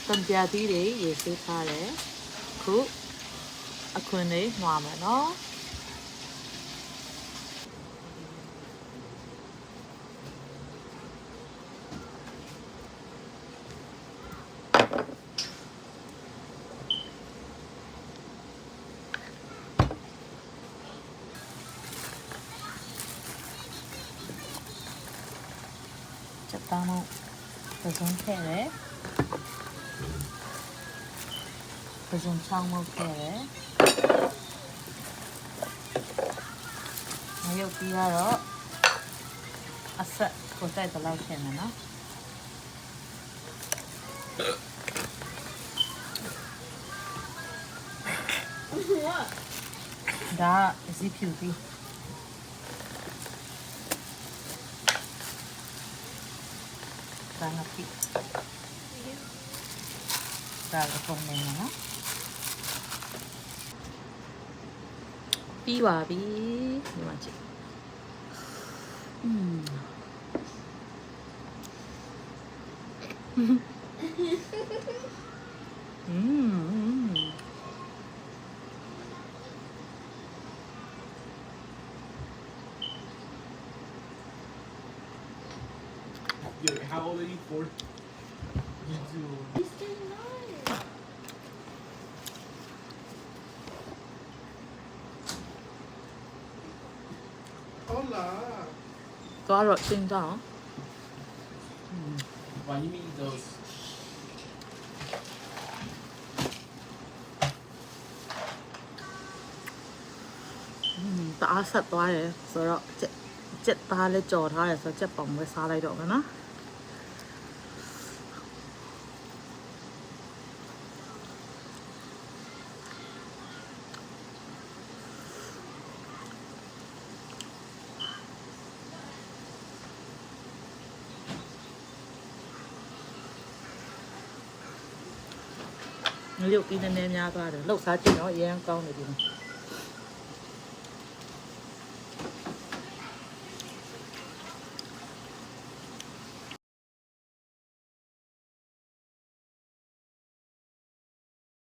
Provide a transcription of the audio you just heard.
တံပြားသီးတွေရေဆေးထားတယ်ခုအခွင့်လေးနှွားမယ်နော်ချက်သားမှုပစုံခဲ့တယ်ပစုံချောင်းမှုခဲ့တယ်မရုပ်ပြီးတော့အဆက်ကိုတိုက်တော့လောက်ဖြစ်နေနော်ဒါဇီဖြူပြီးဒါငါပြီဒါလည်းပုံနေနော်ပြီးပါပြီဒီမှာကြည့်Yo, how old are you? 4? You do. He's still alive. Hola. သွားတော့ရှင်းကြအောင် Why you mean those? တအားဆက်သွားတယ်ဆိုတော့ကြက်သားလေးကြော်ထားတယ်ဆိုတော့ကြက်ပေါင်ပဲစားလိုက်တော့မယ်နော်ငရုတ်ပြီးနည်းနည်းများသွားတယ်လှုပ်စားကြည့်တော့အရင်ကောင်းနေပြီ